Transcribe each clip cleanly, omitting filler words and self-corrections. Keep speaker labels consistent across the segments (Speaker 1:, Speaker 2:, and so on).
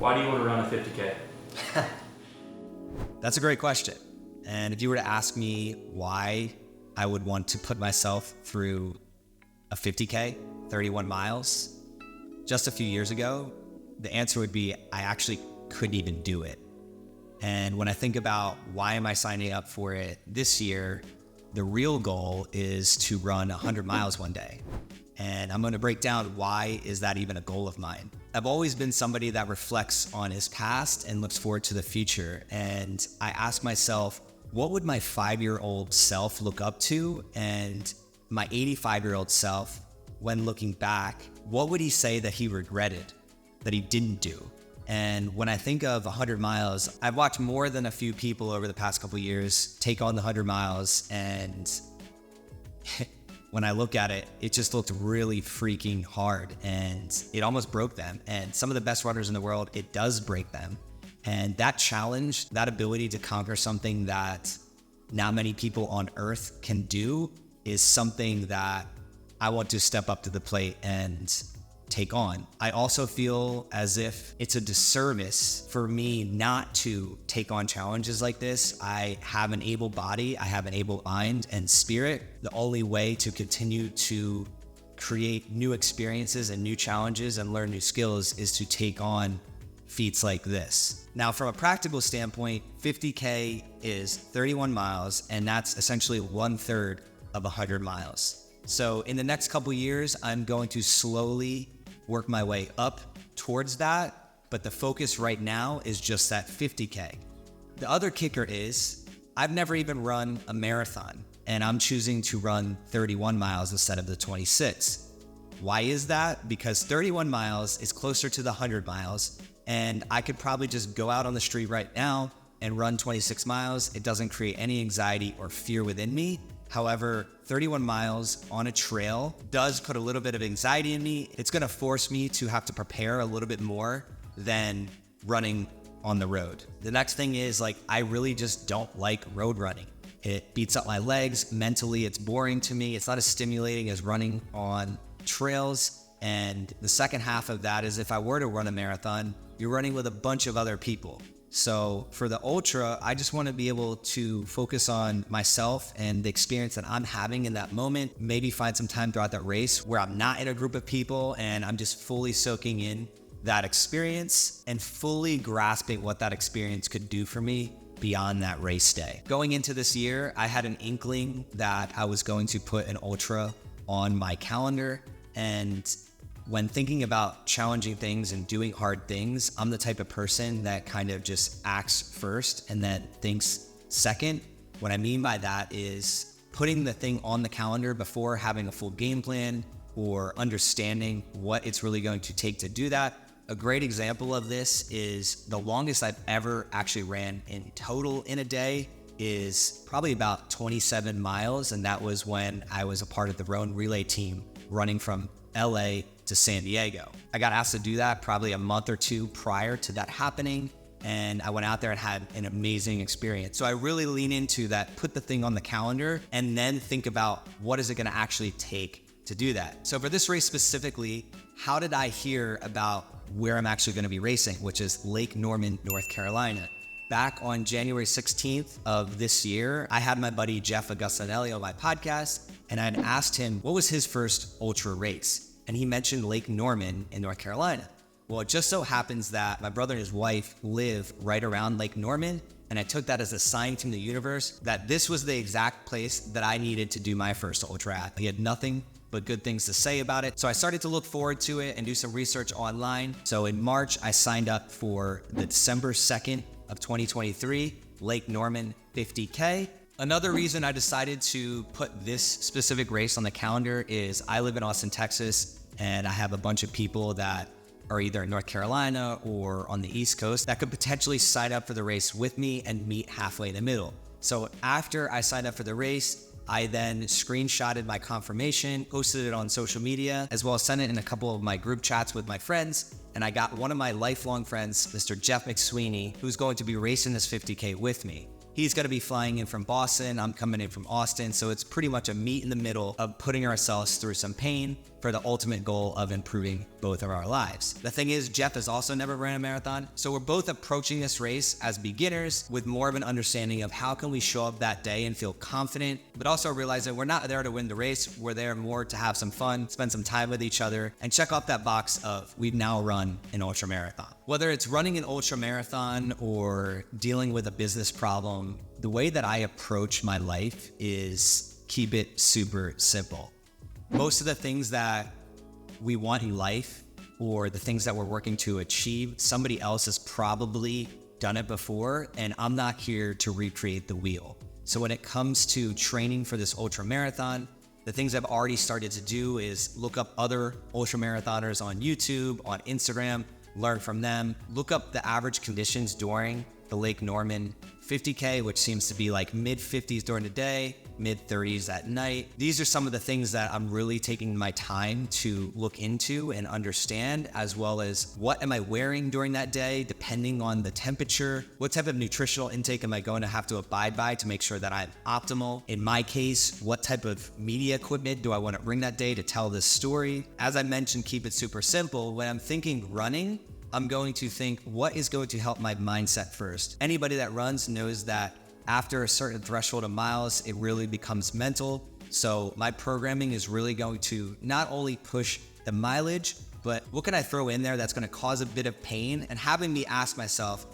Speaker 1: Why do you want to run a 50K?
Speaker 2: That's a great question. And if you were to ask me why I would want to put myself through a 50K, 31 miles, just a few years ago, the answer would be I actually couldn't even do it. And when I think about why am I signing up for it this year, the real goal is to run 100 miles one day. And I'm going to break down why is that even a goal of mine. I've always been somebody that reflects on his past and looks forward to the future. And I ask myself, what would my 5-year-old self look up to? And my 85-year-old self, when looking back, what would he say that he regretted, that he didn't do? And when I think of 100 miles, I've watched more than a few people over the past couple of years take on the 100 miles. And when I look at it, it just looked really freaking hard and it almost broke them. And some of the best runners in the world, it does break them. And that challenge, that ability to conquer something that not many people on earth can do is something that I want to step up to the plate and take on. I also feel as if it's a disservice for me not to take on challenges like this. I have an able body, I have an able mind and spirit. The only way to continue to create new experiences and new challenges and learn new skills is to take on feats like this. Now, from a practical standpoint, 50K is 31 miles, and that's essentially 1/3 of 100 miles. So in the next couple years, I'm going to slowly work my way up towards that, but the focus right now is just that 50K. The other kicker is I've never even run a marathon, and I'm choosing to run 31 miles instead of the 26. Why is that? Because 31 miles is closer to the 100 miles, and I could probably just go out on the street right now and run 26 miles. It doesn't create any anxiety or fear within me. However, 31 miles on a trail does put a little bit of anxiety in me. It's gonna force me to have to prepare a little bit more than running on the road. The next thing is I really just don't like road running. It beats up my legs. Mentally, it's boring to me. It's not as stimulating as running on trails. And the second half of that is if I were to run a marathon, you're running with a bunch of other people. So for the ultra, I just want to be able to focus on myself and the experience that I'm having in that moment. Maybe find some time throughout that race where I'm not in a group of people and I'm just fully soaking in that experience and fully grasping what that experience could do for me beyond that race day. Going into this year, I had an inkling that I was going to put an ultra on my calendar. And when thinking about challenging things and doing hard things, I'm the type of person that kind of just acts first and then thinks second. What I mean by that is putting the thing on the calendar before having a full game plan or understanding what it's really going to take to do that. A great example of this is the longest I've ever actually ran in total in a day is probably about 27 miles. And that was when I was a part of the Roan Relay team running from LA to San Diego. I got asked to do that probably a month or two prior to that happening. And I went out there and had an amazing experience. So I really lean into that, put the thing on the calendar and then think about what is it gonna actually take to do that. So for this race specifically, how did I hear about where I'm actually gonna be racing, which is Lake Norman, North Carolina? Back on January 16th of this year, I had my buddy Jeff Agustinelli on my podcast, and I had asked him what was his first ultra race. And he mentioned Lake Norman in North Carolina. Well, it just so happens that my brother and his wife live right around Lake Norman, and I took that as a sign from the universe that this was the exact place that I needed to do my first ultra at. He had nothing but good things to say about it. So I started to look forward to it and do some research online. So in March, I signed up for the December 2nd of 2023, Lake Norman 50K. Another reason I decided to put this specific race on the calendar is I live in Austin, Texas, and I have a bunch of people that are either in North Carolina or on the East Coast that could potentially sign up for the race with me and meet halfway in the middle. So after I signed up for the race, I then screenshotted my confirmation, posted it on social media, as well as sent it in a couple of my group chats with my friends. And I got one of my lifelong friends, Mr. Jeff McSweeney, who's going to be racing this 50K with me. He's going to be flying in from Boston. I'm coming in from Austin. So it's pretty much a meet in the middle of putting ourselves through some pain for the ultimate goal of improving both of our lives. The thing is, Jeff has also never ran a marathon. So we're both approaching this race as beginners with more of an understanding of how can we show up that day and feel confident, but also realize that we're not there to win the race. We're there more to have some fun, spend some time with each other, and check off that box of we've now run an ultra marathon. Whether it's running an ultra marathon or dealing with a business problem, the way that I approach my life is keep it super simple. Most of the things that we want in life or the things that we're working to achieve, somebody else has probably done it before, and I'm not here to recreate the wheel. So when it comes to training for this ultra marathon, the things I've already started to do is look up other ultra marathoners on YouTube, on Instagram, learn from them, look up the average conditions during the Lake Norman 50K, which seems to be like mid 50s during the day, mid 30s at night. These are some of the things that I'm really taking my time to look into and understand, as well as what am I wearing during that day, depending on the temperature, what type of nutritional intake am I going to have to abide by to make sure that I'm optimal. In my case, what type of media equipment do I want to bring that day to tell this story? As I mentioned, keep it super simple. When I'm thinking running, I'm going to think, what is going to help my mindset first? Anybody that runs knows that after a certain threshold of miles, it really becomes mental. So my programming is really going to not only push the mileage, but what can I throw in there that's going to cause a bit of pain, and having me ask myself,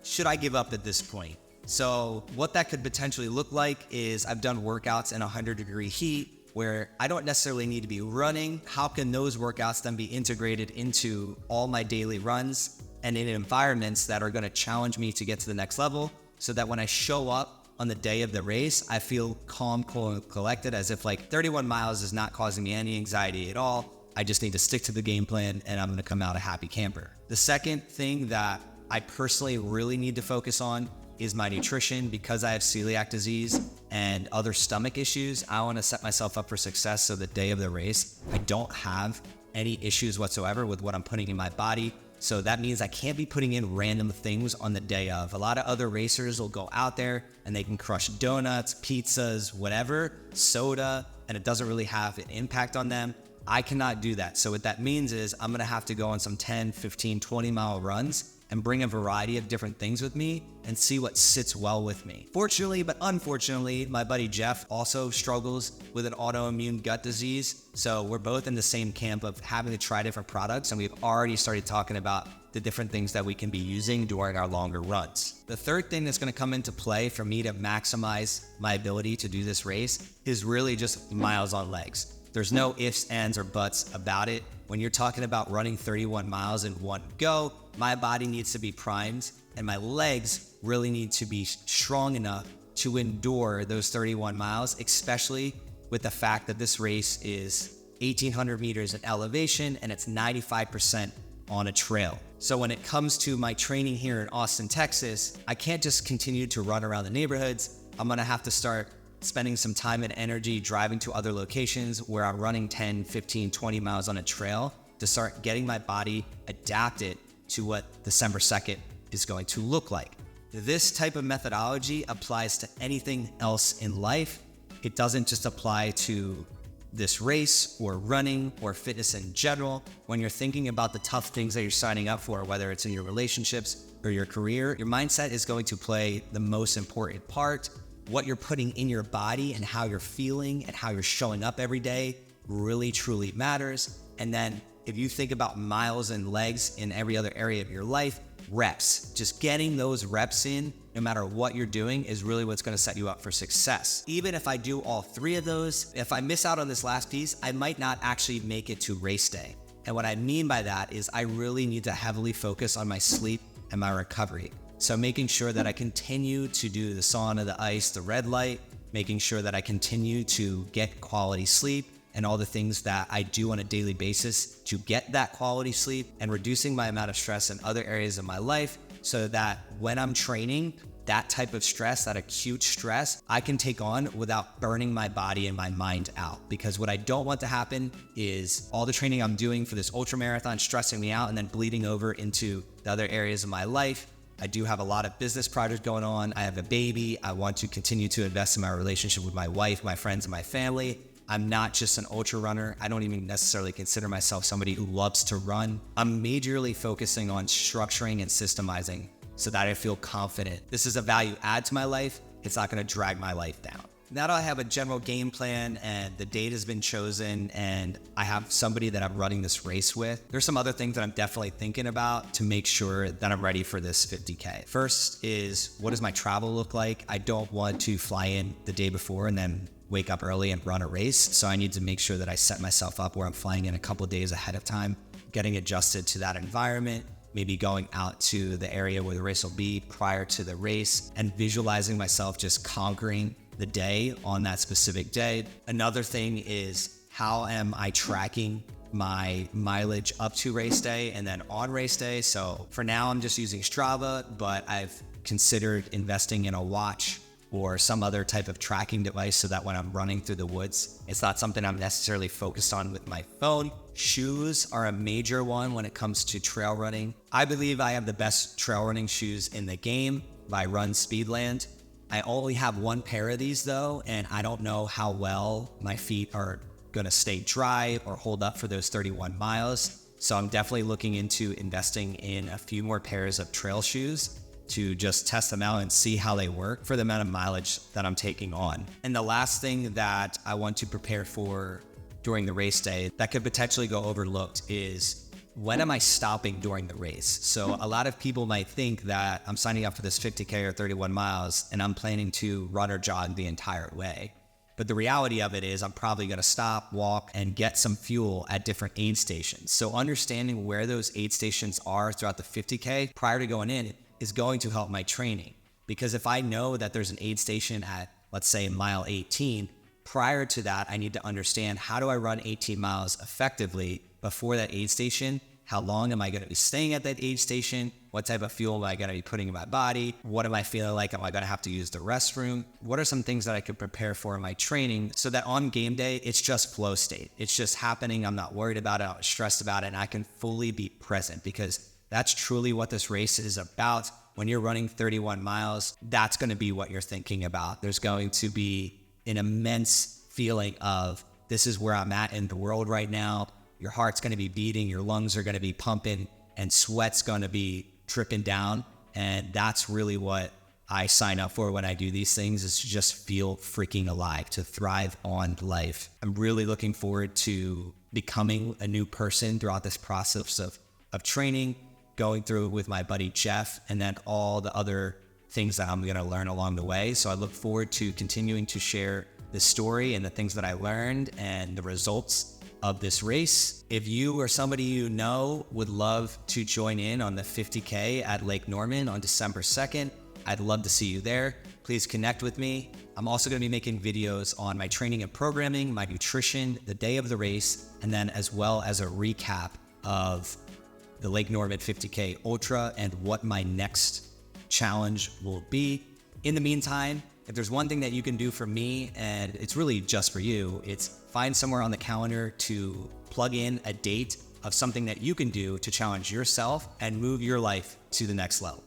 Speaker 2: should I give up at this point? So what that could potentially look like is I've done workouts in 100-degree heat where I don't necessarily need to be running. How can those workouts then be integrated into all my daily runs and in environments that are going to challenge me to get to the next level, so that when I show up on the day of the race, I feel calm, cool, and collected, as if like 31 miles is not causing me any anxiety at all. I just need to stick to the game plan and I'm going to come out a happy camper. The second thing that I personally really need to focus on is my nutrition. Because I have celiac disease and other stomach issues, I want to set myself up for success so the day of the race, I don't have any issues whatsoever with what I'm putting in my body. So that means I can't be putting in random things on the day of. A lot of other racers will go out there and they can crush donuts, pizzas, whatever, soda, and it doesn't really have an impact on them. I cannot do that. So what that means is I'm going to have to go on some 10, 15, 20 mile runs and bring a variety of different things with me and see what sits well with me. Fortunately, but unfortunately, my buddy Jeff also struggles with an autoimmune gut disease. So we're both in the same camp of having to try different products, and we've already started talking about the different things that we can be using during our longer runs. The third thing that's going to come into play for me to maximize my ability to do this race is really just miles on legs. There's no ifs, ands, or buts about it. When you're talking about running 31 miles in one go, my body needs to be primed and my legs really need to be strong enough to endure those 31 miles, especially with the fact that this race is 1,800 meters in elevation and it's 95% on a trail. So when it comes to my training here in Austin, Texas, I can't just continue to run around the neighborhoods. I'm gonna have to start spending some time and energy driving to other locations where I'm running 10, 15, 20 miles on a trail to start getting my body adapted to what December 2nd is going to look like. This type of methodology applies to anything else in life. It doesn't just apply to this race or running or fitness in general. When you're thinking about the tough things that you're signing up for, whether it's in your relationships or your career, your mindset is going to play the most important part. What you're putting in your body and how you're feeling and how you're showing up every day really truly matters. And then if you think about miles and legs in every other area of your life, reps, just getting those reps in, no matter what you're doing, is really what's going to set you up for success. Even if I do all three of those, if I miss out on this last piece, I might not actually make it to race day. And what I mean by that is I really need to heavily focus on my sleep and my recovery. So making sure that I continue to do the sauna, the ice, the red light, making sure that I continue to get quality sleep and all the things that I do on a daily basis to get that quality sleep, and reducing my amount of stress in other areas of my life so that when I'm training, that type of stress, that acute stress, I can take on without burning my body and my mind out. Because what I don't want to happen is all the training I'm doing for this ultra marathon stressing me out and then bleeding over into the other areas of my life. I do have a lot of business projects going on. I have a baby. I want to continue to invest in my relationship with my wife, my friends, and my family. I'm not just an ultra runner. I don't even necessarily consider myself somebody who loves to run. I'm majorly focusing on structuring and systemizing so that I feel confident. This is a value add to my life. It's not gonna drag my life down. Now that I have a general game plan and the date has been chosen and I have somebody that I'm running this race with, there's some other things that I'm definitely thinking about to make sure that I'm ready for this 50K. First is, what does my travel look like? I don't want to fly in the day before and then wake up early and run a race. So I need to make sure that I set myself up where I'm flying in a couple of days ahead of time, getting adjusted to that environment, maybe going out to the area where the race will be prior to the race and visualizing myself just conquering the day on that specific day. Another thing is, how am I tracking my mileage up to race day and then on race day? So for now, I'm just using Strava, but I've considered investing in a watch or some other type of tracking device so that when I'm running through the woods, it's not something I'm necessarily focused on with my phone. Shoes are a major one when it comes to trail running. I believe I have the best trail running shoes in the game by Run Speedland. I only have one pair of these though, and I don't know how well my feet are gonna stay dry or hold up for those 31 miles. So I'm definitely looking into investing in a few more pairs of trail shoes to just test them out and see how they work for the amount of mileage that I'm taking on. And the last thing that I want to prepare for during the race day that could potentially go overlooked is, when am I stopping during the race? So a lot of people might think that I'm signing up for this 50K or 31 miles and I'm planning to run or jog the entire way. But the reality of it is I'm probably gonna stop, walk, and get some fuel at different aid stations. So understanding where those aid stations are throughout the 50K prior to going in is going to help my training. Because if I know that there's an aid station at, let's say, mile 18, prior to that, I need to understand, how do I run 18 miles effectively before that aid station? How long am I going to be staying at that aid station? What type of fuel am I going to be putting in my body? What am I feeling like? Am I going to have to use the restroom? What are some things that I could prepare for in my training so that on game day, it's just flow state. It's just happening. I'm not worried about it. I'm not stressed about it. And I can fully be present, because that's truly what this race is about. When you're running 31 miles, that's going to be what you're thinking about. There's going to be an immense feeling of, this is where I'm at in the world right now. Your heart's going to be beating, your lungs are going to be pumping, and sweat's going to be dripping down. And that's really what I sign up for when I do these things, is to just feel freaking alive, to thrive on life. I'm really looking forward to becoming a new person throughout this process of training, going through it with my buddy Jeff, and then all the other things that I'm going to learn along the way. So I look forward to continuing to share this story and the things that I learned and the results of this race. If you or somebody you know would love to join in on the 50K at Lake Norman on December 2nd, I'd love to see you there. Please connect with me. I'm also going to be making videos on my training and programming, my nutrition, the day of the race, and then as well as a recap of the Lake Norman 50K Ultra and what my next challenge will be. In the meantime, if there's one thing that you can do for me, and it's really just for you, it's find somewhere on the calendar to plug in a date of something that you can do to challenge yourself and move your life to the next level.